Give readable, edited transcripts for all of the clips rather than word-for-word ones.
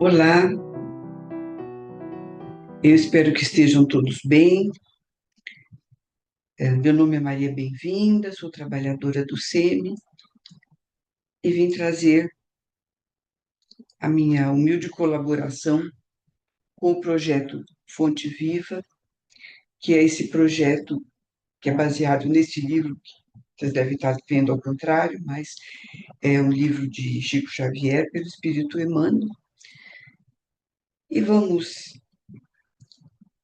Olá, eu espero que estejam todos bem. Meu nome é Maria Bem-vinda, sou trabalhadora do SEMI e vim trazer a minha humilde colaboração com o projeto Fonte Viva, que é esse projeto que é baseado nesse livro, que vocês devem estar vendo ao contrário, mas é um livro de Chico Xavier, pelo Espírito Emmanuel. E vamos,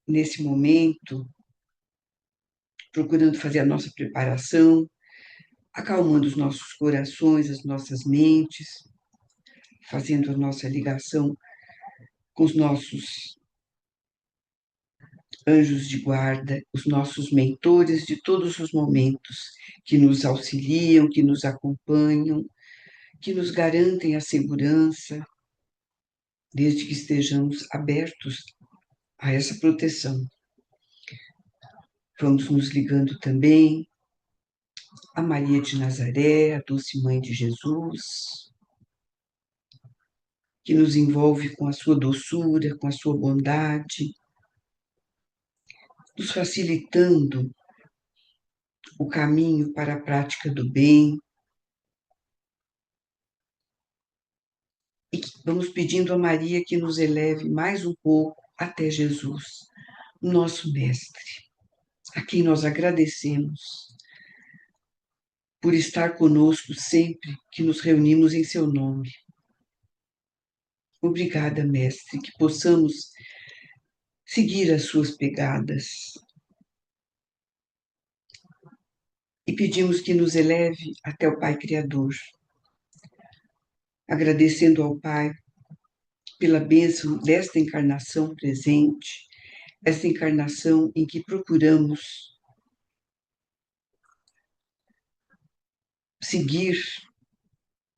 nesse momento, procurando fazer a nossa preparação, acalmando os nossos corações, as nossas mentes, fazendo a nossa ligação com os nossos anjos de guarda, os nossos mentores de todos os momentos, que nos auxiliam, que nos acompanham, que nos garantem a segurança, desde que estejamos abertos a essa proteção. Vamos nos ligando também a Maria de Nazaré, a doce mãe de Jesus, que nos envolve com a sua doçura, com a sua bondade, nos facilitando o caminho para a prática do bem, e vamos pedindo a Maria que nos eleve mais um pouco até Jesus, nosso Mestre, a quem nós agradecemos por estar conosco sempre que nos reunimos em seu nome. Obrigada, Mestre, que possamos seguir as suas pegadas e pedimos que nos eleve até o Pai Criador, agradecendo ao Pai pela bênção desta encarnação presente, esta encarnação em que procuramos seguir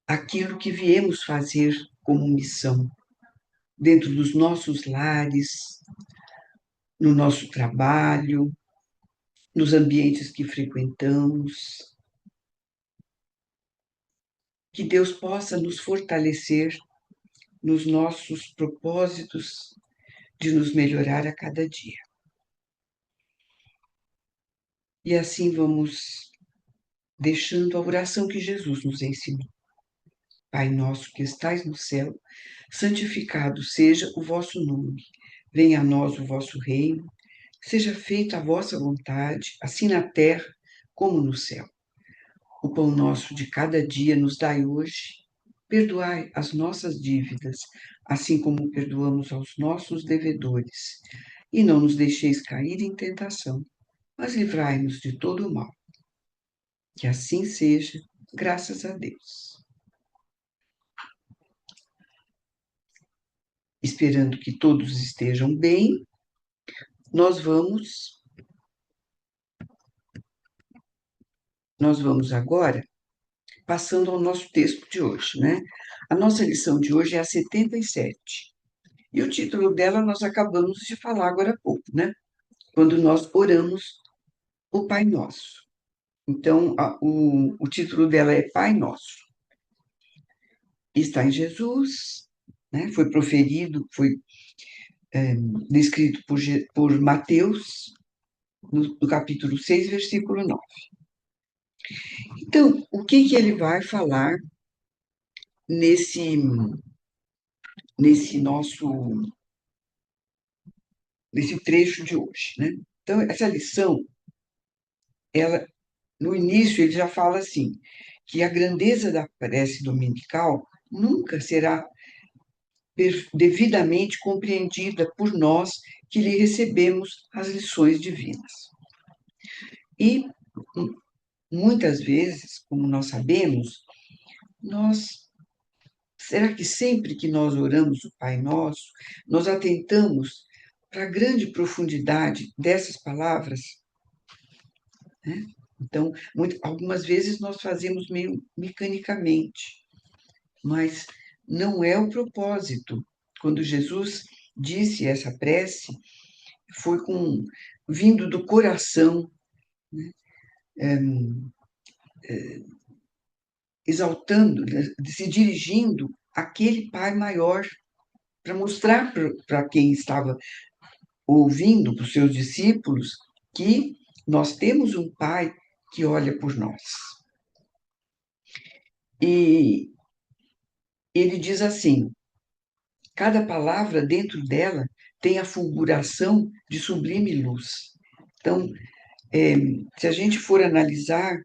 aquilo que viemos fazer como missão, dentro dos nossos lares, no nosso trabalho, nos ambientes que frequentamos. Que Deus possa nos fortalecer nos nossos propósitos de nos melhorar a cada dia. E assim vamos deixando a oração que Jesus nos ensinou. Pai nosso que estais no céu, santificado seja o vosso nome. Venha a nós o vosso reino. Seja feita a vossa vontade, assim na terra como no céu. O pão nosso de cada dia nos dai hoje. Perdoai as nossas dívidas, assim como perdoamos aos nossos devedores. E não nos deixeis cair em tentação, mas livrai-nos de todo o mal. Que assim seja, graças a Deus. Esperando que todos estejam bem, nós vamos agora passando ao nosso texto de hoje, né? A nossa lição de hoje é a 77. E o título dela nós acabamos de falar agora há pouco, né? Quando nós oramos o Pai Nosso. Então, o título dela é Pai Nosso. Está em Jesus, né? Foi proferido, foi descrito por Mateus, no capítulo 6, versículo 9. Então, o que ele vai falar nesse, nesse nosso, nesse trecho de hoje, né? Então, essa lição, ela, no início, ele já fala assim, que a grandeza da prece dominical nunca será devidamente compreendida por nós que lhe recebemos as lições divinas. E muitas vezes, como nós sabemos, será que sempre que nós oramos o Pai Nosso, nós atentamos para a grande profundidade dessas palavras, né? Então, algumas vezes nós fazemos meio mecanicamente, mas não é o propósito. Quando Jesus disse essa prece, foi vindo do coração, né? Exaltando, né? Se dirigindo àquele Pai maior, para mostrar para quem estava ouvindo, para os seus discípulos, que nós temos um Pai que olha por nós. E ele diz assim: cada palavra dentro dela tem a fulguração de sublime luz. Então, se a gente for analisar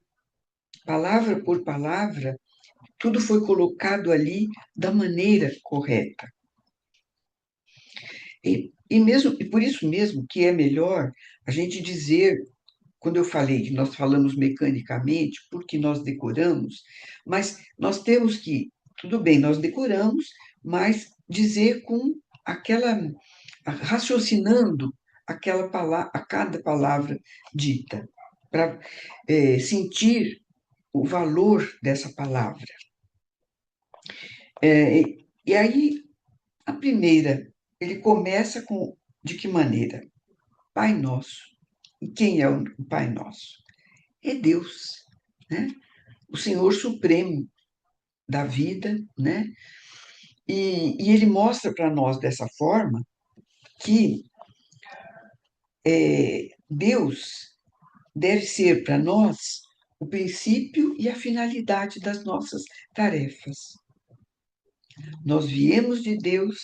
palavra por palavra, tudo foi colocado ali da maneira correta. E por isso mesmo que é melhor a gente dizer, quando eu falei que nós falamos mecanicamente, porque nós decoramos, mas nós temos que, tudo bem, nós decoramos, mas dizer com aquela, raciocinando aquela palavra, a cada palavra dita, para sentir o valor dessa palavra. E aí, a primeira, ele começa com de que maneira? Pai Nosso. E quem é o Pai Nosso? É Deus, né? O Senhor Supremo da vida, né? E ele mostra para nós dessa forma que Deus deve ser para nós o princípio e a finalidade das nossas tarefas. Nós viemos de Deus,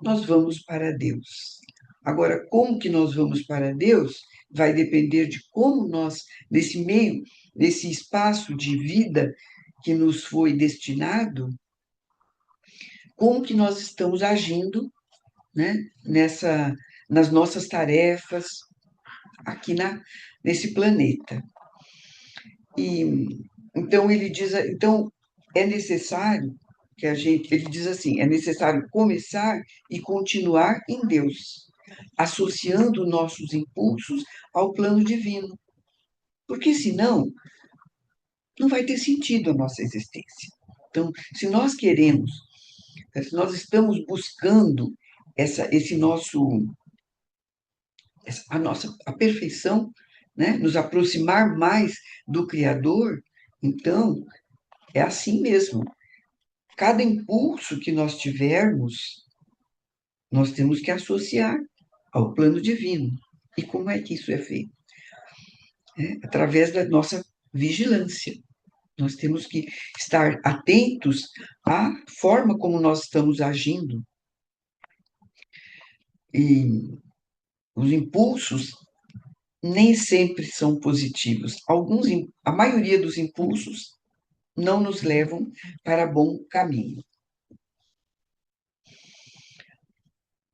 nós vamos para Deus. Agora, como que nós vamos para Deus vai depender de como nós, nesse meio, nesse espaço de vida que nos foi destinado, como que nós estamos agindo, né, nas nossas tarefas aqui nesse planeta. E então ele diz, então é necessário que ele diz assim, é necessário começar e continuar em Deus, associando nossos impulsos ao plano divino, porque senão não vai ter sentido a nossa existência. Então, se nós queremos, se nós estamos buscando esse nosso, a perfeição, né? Nos aproximar mais do Criador, então é assim mesmo. Cada impulso que nós tivermos, nós temos que associar ao plano divino. E como é que isso é feito? Através da nossa vigilância. Nós temos que estar atentos à forma como nós estamos agindo. E os impulsos nem sempre são positivos. A maioria dos impulsos não nos levam para bom caminho.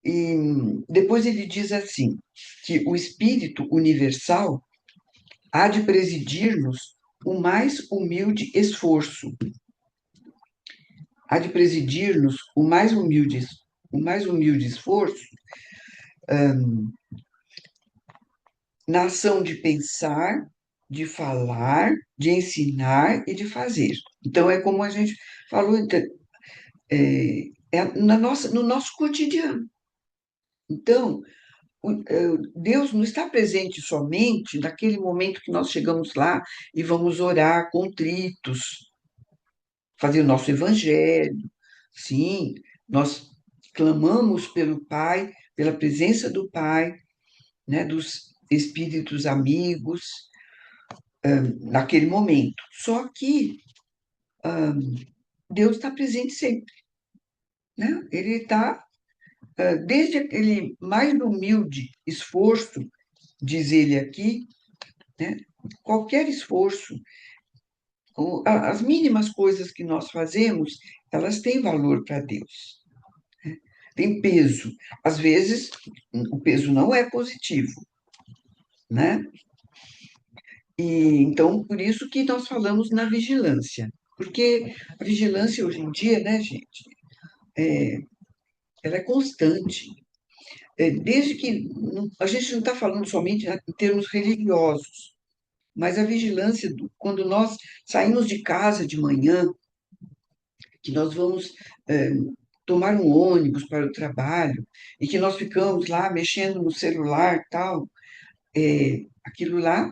E depois ele diz assim, que o espírito universal há de presidir-nos o mais humilde esforço, há de presidir-nos o mais humilde esforço na ação de pensar, de falar, de ensinar e de fazer. Então, é como a gente falou, então, no nosso cotidiano. Então, Deus não está presente somente naquele momento que nós chegamos lá e vamos orar contritos, fazer o nosso evangelho. Sim, nós clamamos pelo Pai, pela presença do Pai, né, dos espíritos amigos, naquele momento. Só que Deus está presente sempre, né? Ele está, desde aquele mais humilde esforço, diz ele aqui, né? Qualquer esforço, as mínimas coisas que nós fazemos, elas têm valor para Deus, tem peso. Às vezes, o peso não é positivo, né? E, então, por isso que nós falamos na vigilância. Porque a vigilância hoje em dia, né, gente, ela é constante. Desde que a gente não está falando somente em termos religiosos, mas a vigilância, quando nós saímos de casa de manhã, que nós vamos tomar um ônibus para o trabalho, e que nós ficamos lá mexendo no celular tal, aquilo lá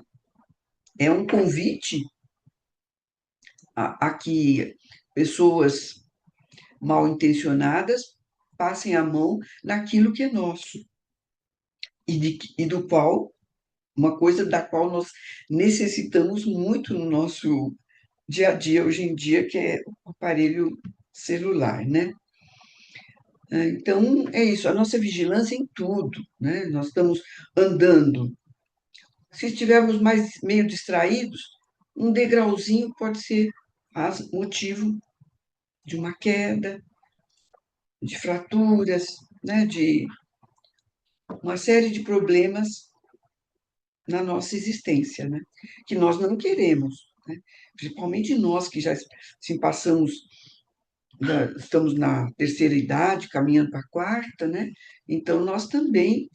é um convite a que pessoas mal intencionadas passem a mão naquilo que é nosso e do qual, uma coisa da qual nós necessitamos muito no nosso dia a dia hoje em dia, que é o aparelho celular, né? Então, é isso, a nossa vigilância em tudo, né? Nós estamos andando. Se estivermos mais meio distraídos, um degrauzinho pode ser motivo de uma queda, de fraturas, né? De uma série de problemas na nossa existência, né? Que nós não queremos, né? Principalmente nós que já assim, passamos, estamos na terceira idade, caminhando para a quarta, né? Então, nós também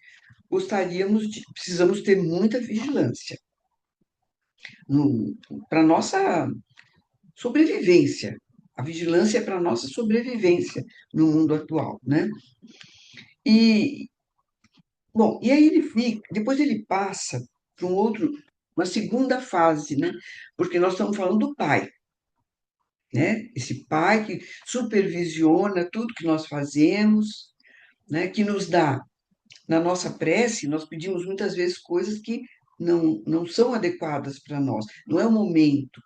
precisamos ter muita vigilância para a nossa sobrevivência. A vigilância é para a nossa sobrevivência no mundo atual, né? E, bom, e aí depois ele passa para uma segunda fase, né? Porque nós estamos falando do pai, né? Esse pai que supervisiona tudo que nós fazemos, né? Que nos dá, na nossa prece, nós pedimos muitas vezes coisas que não são adequadas para nós, não é o momento.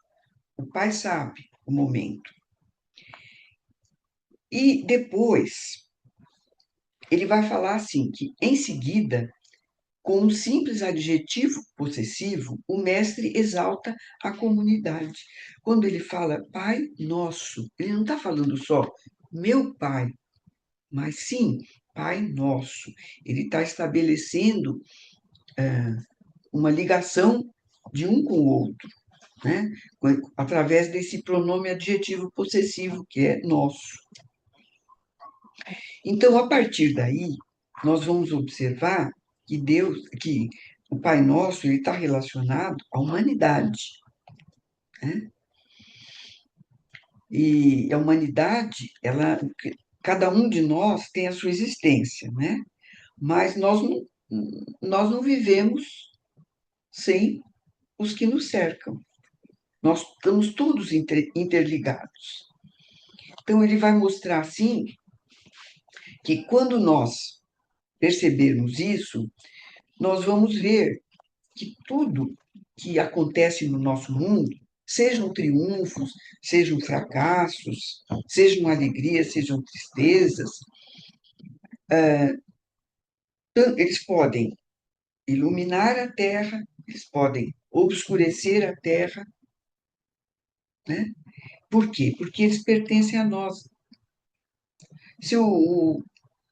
O pai sabe o momento. E depois ele vai falar assim que em seguida, com um simples adjetivo possessivo, o mestre exalta a comunidade. Quando ele fala Pai Nosso, ele não está falando só meu Pai, mas sim Pai Nosso. Ele está estabelecendo uma ligação de um com o outro, né? Através desse pronome adjetivo possessivo, que é nosso. Então, a partir daí, nós vamos observar que o Pai Nosso, ele está relacionado à humanidade, né? E a humanidade, cada um de nós tem a sua existência, né? Mas nós não vivemos sem os que nos cercam. Nós estamos todos interligados. Então, ele vai mostrar, assim, que quando nós percebermos isso, nós vamos ver que tudo que acontece no nosso mundo, sejam triunfos, sejam fracassos, sejam alegrias, sejam tristezas, eles podem iluminar a terra, eles podem obscurecer a terra, né? Por quê? Porque eles pertencem a nós. Se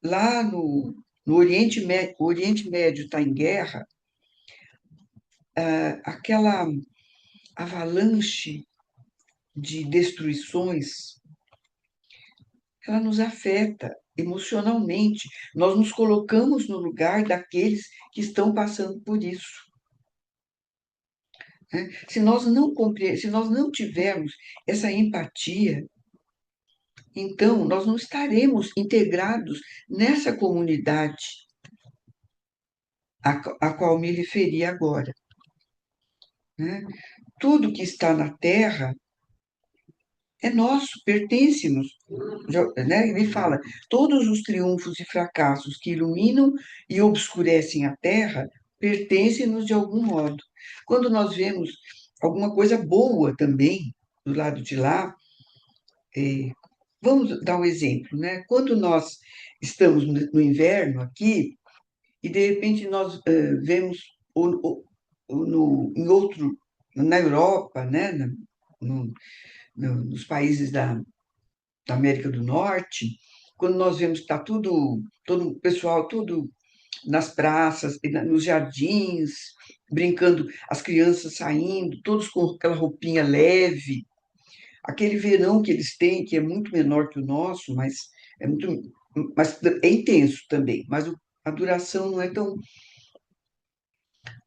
lá no Oriente Médio está em guerra, aquela avalanche de destruições, ela nos afeta emocionalmente. Nós nos colocamos no lugar daqueles que estão passando por isso, né? Se nós não tivermos essa empatia, então nós não estaremos integrados nessa comunidade a qual me referi agora, né? Tudo que está na Terra é nosso, pertence-nos, né? Ele fala, todos os triunfos e fracassos que iluminam e obscurecem a terra pertencem-nos de algum modo. Quando nós vemos alguma coisa boa também do lado de lá, vamos dar um exemplo, né? Quando nós estamos no inverno aqui e de repente nós vemos em outro, na Europa, né? No, nos países da América do Norte, quando nós vemos que está todo o pessoal, tudo nas praças, nos jardins, brincando, as crianças saindo, todos com aquela roupinha leve, aquele verão que eles têm, que é muito menor que o nosso, é muito, mas é intenso também, mas a duração não é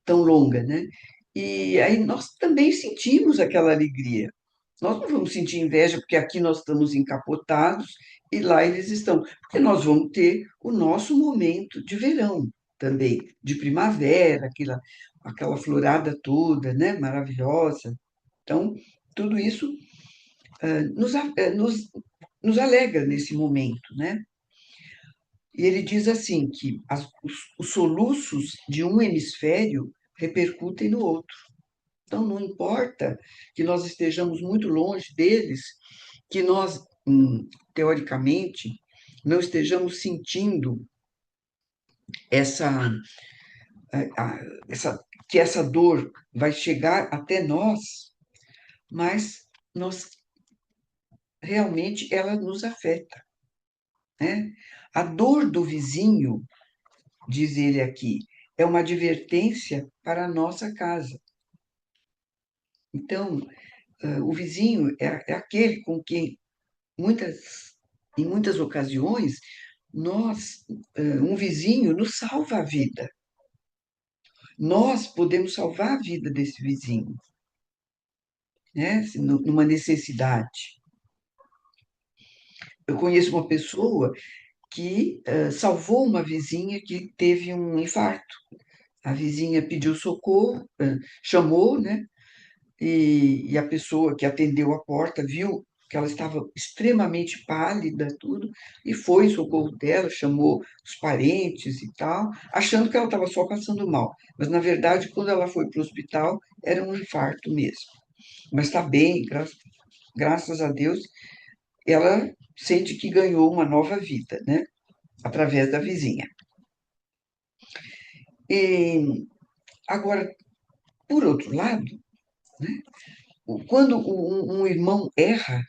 tão longa, né? E aí nós também sentimos aquela alegria. Nós não vamos sentir inveja porque aqui nós estamos encapotados e lá eles estão, porque nós vamos ter o nosso momento de verão também, de primavera, aquela florada toda, né, maravilhosa. Então, tudo isso nos alegra nesse momento, né? E ele diz assim que os soluços de um hemisfério repercutem no outro. Então, não importa que nós estejamos muito longe deles, que nós, teoricamente, não estejamos sentindo essa, essa, que essa dor vai chegar até nós, mas nós realmente ela nos afeta, né? A dor do vizinho, diz ele aqui, é uma advertência para a nossa casa. Então, o vizinho é aquele com quem em muitas ocasiões, um vizinho nos salva a vida. Nós podemos salvar a vida desse vizinho, né? Numa necessidade. Eu conheço uma pessoa que salvou uma vizinha que teve um infarto. A vizinha pediu socorro, chamou, né? E a pessoa que atendeu a porta viu que ela estava extremamente pálida, tudo, e foi em socorro dela, chamou os parentes e tal, achando que ela estava só passando mal. Mas, na verdade, quando ela foi para o hospital, era um infarto mesmo. Mas está bem, graças a Deus, ela sente que ganhou uma nova vida, né? Através da vizinha. E, agora, por outro lado, né, quando um irmão erra,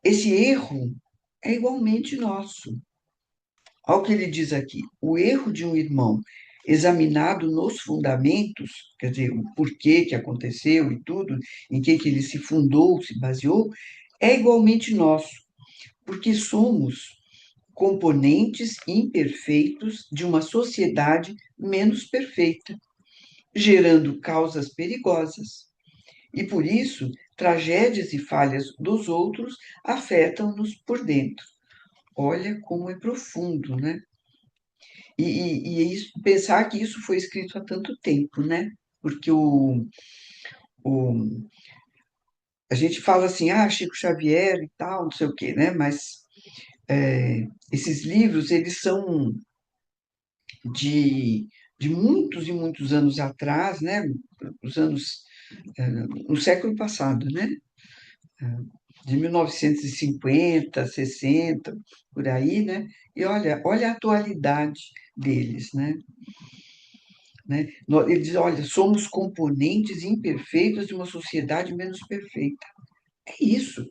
esse erro é igualmente nosso. Olha o que ele diz aqui: o erro de um irmão examinado nos fundamentos, quer dizer, o porquê que aconteceu e tudo, em que ele se fundou, se baseou, é igualmente nosso, porque somos componentes imperfeitos de uma sociedade menos perfeita, gerando causas perigosas. E por isso, tragédias e falhas dos outros afetam-nos por dentro. Olha como é profundo, né? Pensar que isso foi escrito há tanto tempo, né? Porque o, a gente fala assim, Chico Xavier e tal, não sei o quê, né? Mas esses livros, eles são de, de muitos e muitos anos atrás, né? Os anos, no século passado, né? De 1950, 60, por aí, né? E olha a atualidade deles, né? Ele diz, olha, somos componentes imperfeitos de uma sociedade menos perfeita. É isso.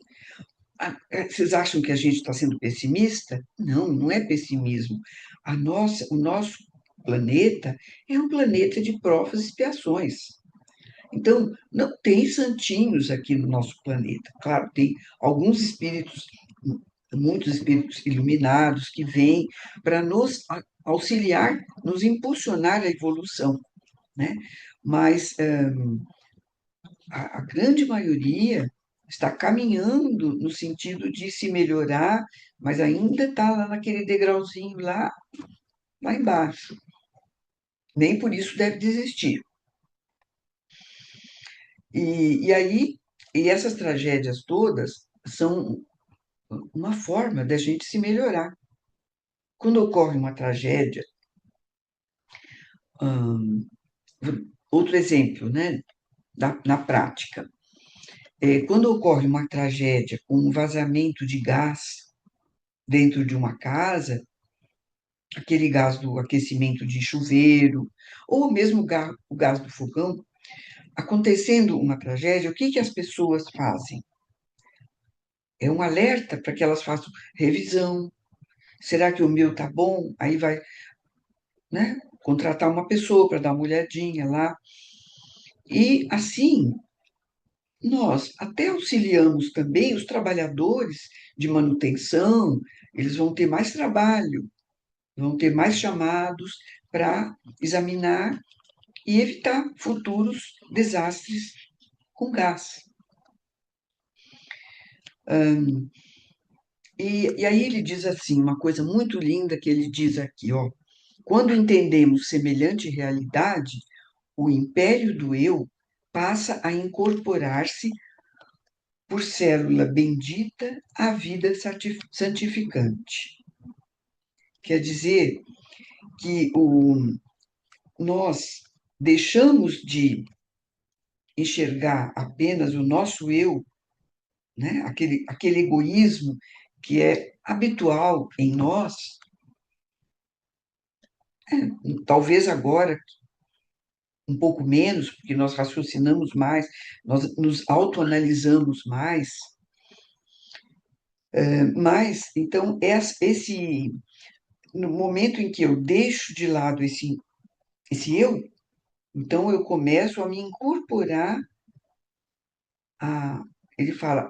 Vocês acham que a gente está sendo pessimista? Não, não é pessimismo. O nosso planeta é um planeta de provas e expiações. Então, não tem santinhos aqui no nosso planeta. Claro, tem alguns espíritos, muitos espíritos iluminados que vêm para nos auxiliar, nos impulsionar à evolução, né? Mas a grande maioria está caminhando no sentido de se melhorar, mas ainda está lá naquele degrauzinho lá embaixo. Nem por isso deve desistir. E essas tragédias todas são uma forma da gente se melhorar. Quando ocorre uma tragédia, hum, outro exemplo, né, na prática, quando ocorre uma tragédia com um vazamento de gás dentro de uma casa, aquele gás do aquecimento de chuveiro, ou mesmo o gás do fogão, acontecendo uma tragédia, o que que as pessoas fazem? É um alerta para que elas façam revisão. Será que o meu tá bom? Aí vai, né, contratar uma pessoa para dar uma olhadinha lá. E assim, nós até auxiliamos também os trabalhadores de manutenção, eles vão ter mais trabalho, vão ter mais chamados para examinar e evitar futuros desastres com gás. E aí ele diz assim, uma coisa muito linda que ele diz aqui, ó: quando entendemos semelhante realidade, o império do eu passa a incorporar-se por célula bendita a vida santificante. Quer dizer que nós deixamos de enxergar apenas o nosso eu, né? Aquele egoísmo que é habitual em nós, talvez agora um pouco menos, porque nós raciocinamos mais, nós nos autoanalisamos mais, mas então no momento em que eu deixo de lado esse eu, então eu começo a me incorporar a, ele fala,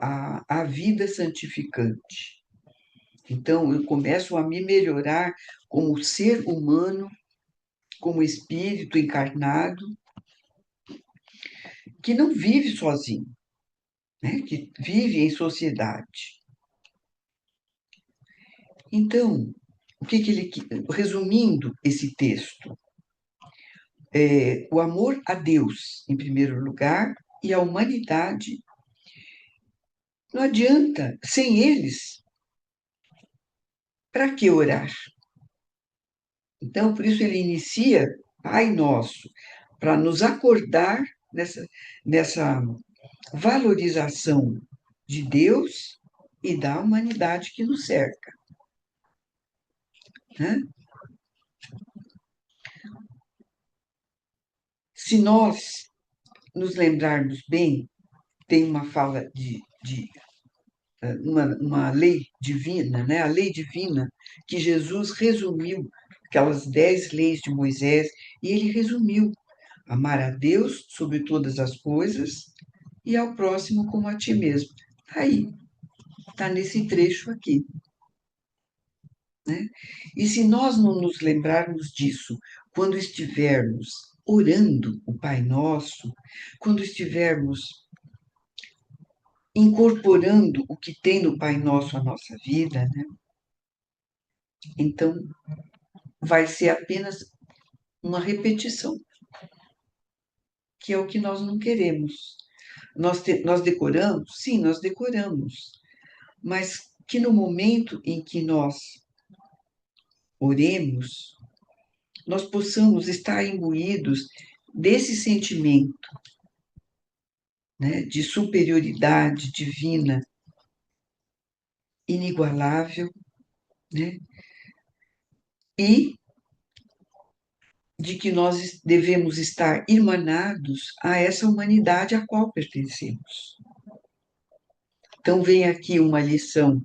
a vida santificante. Então eu começo a me melhorar como ser humano, como espírito encarnado, que não vive sozinho, né? Que vive em sociedade. Então, resumindo esse texto, o amor a Deus, em primeiro lugar, e a humanidade, não adianta, sem eles, para que orar? Então, por isso ele inicia Pai Nosso, para nos acordar nessa valorização de Deus e da humanidade que nos cerca, né? Se nós nos lembrarmos bem, tem uma fala de uma lei divina, né? A lei divina que Jesus resumiu, aquelas 10 leis de Moisés, e ele resumiu: amar a Deus sobre todas as coisas e ao próximo como a ti mesmo. Está aí, está nesse trecho aqui, né? E se nós não nos lembrarmos disso quando estivermos orando o Pai Nosso, quando estivermos incorporando o que tem no Pai Nosso à nossa vida, né? Então vai ser apenas uma repetição, que é o que nós não queremos. Nós decoramos? Sim, nós decoramos, mas que no momento em que nós oremos, nós possamos estar imbuídos desse sentimento, né, de superioridade divina inigualável, né, e de que nós devemos estar irmanados a essa humanidade a qual pertencemos. Então, vem aqui uma lição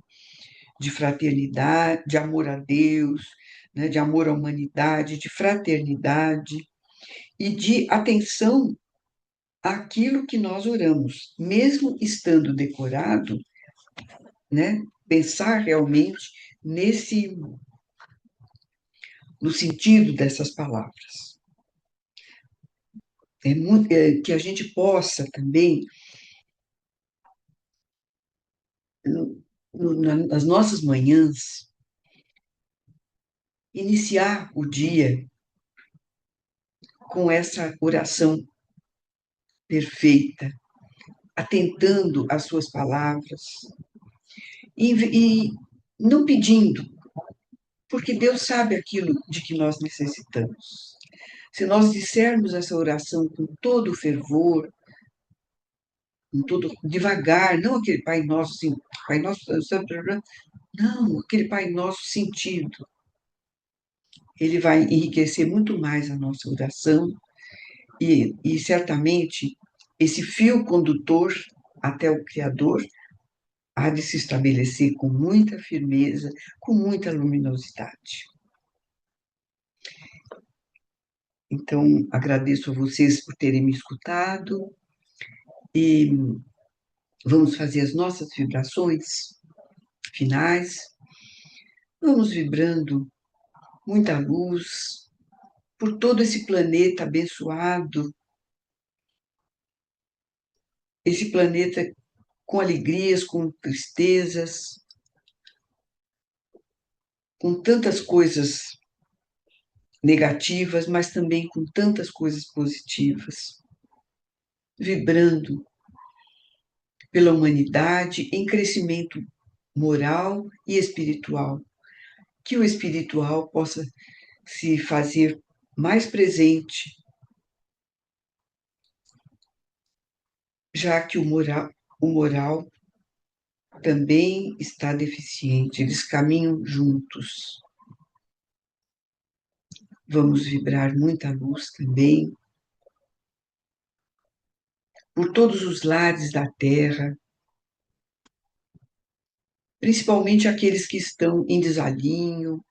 de fraternidade, de amor a Deus, né, de amor à humanidade, de fraternidade e de atenção àquilo que nós oramos, mesmo estando decorado, né, pensar realmente nesse no sentido dessas palavras. Que a gente possa também, nas nossas manhãs, iniciar o dia com essa oração perfeita, atentando às suas palavras e não pedindo, porque Deus sabe aquilo de que nós necessitamos. Se nós dissermos essa oração com todo o fervor, com todo devagar, não aquele Pai Nosso, assim, Pai Nosso, não, aquele Pai Nosso sentido, ele vai enriquecer muito mais a nossa oração e certamente esse fio condutor até o Criador há de se estabelecer com muita firmeza, com muita luminosidade. Então, agradeço a vocês por terem me escutado e vamos fazer as nossas vibrações finais. Vamos vibrando muita luz por todo esse planeta abençoado, esse planeta com alegrias, com tristezas, com tantas coisas negativas, mas também com tantas coisas positivas, vibrando pela humanidade em crescimento moral e espiritual. Que o espiritual possa se fazer mais presente, já que o moral também está deficiente, eles caminham juntos. Vamos vibrar muita luz também por todos os lares da Terra, principalmente aqueles que estão em desalinho,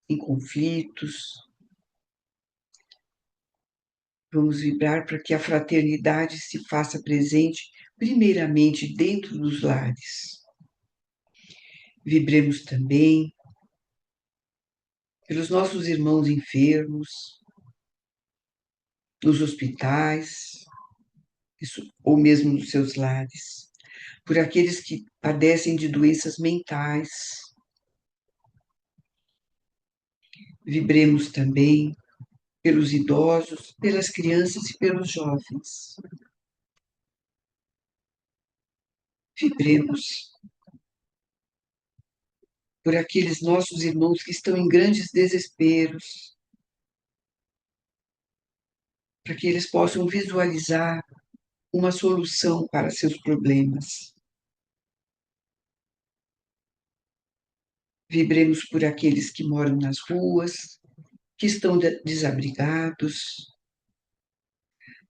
em conflitos. Vamos vibrar para que a fraternidade se faça presente, primeiramente dentro dos lares. Vibremos também pelos nossos irmãos enfermos, nos hospitais, ou mesmo nos seus lares, por aqueles que padecem de doenças mentais. Vibremos também pelos idosos, pelas crianças e pelos jovens. Vibremos por aqueles nossos irmãos que estão em grandes desesperos, para que eles possam visualizar uma solução para seus problemas. Vibremos por aqueles que moram nas ruas, que estão desabrigados,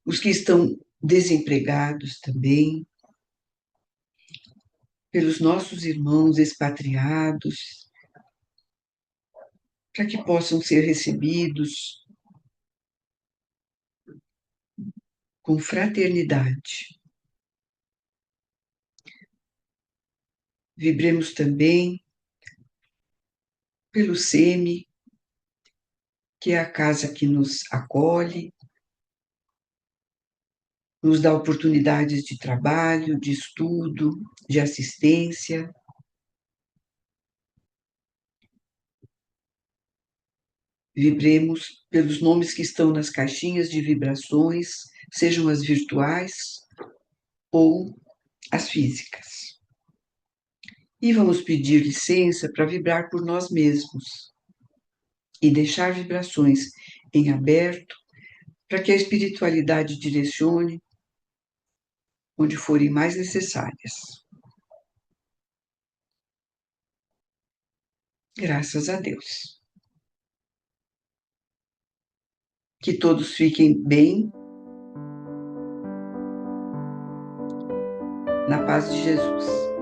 os que estão desempregados também, pelos nossos irmãos expatriados, para que possam ser recebidos com fraternidade. Vibremos também pelo SEMI, que é a casa que nos acolhe, nos dá oportunidades de trabalho, de estudo, de assistência. Vibremos pelos nomes que estão nas caixinhas de vibrações, sejam as virtuais ou as físicas. E vamos pedir licença para vibrar por nós mesmos e deixar vibrações em aberto para que a espiritualidade direcione onde forem mais necessárias. Graças a Deus. Que todos fiquem bem, na paz de Jesus.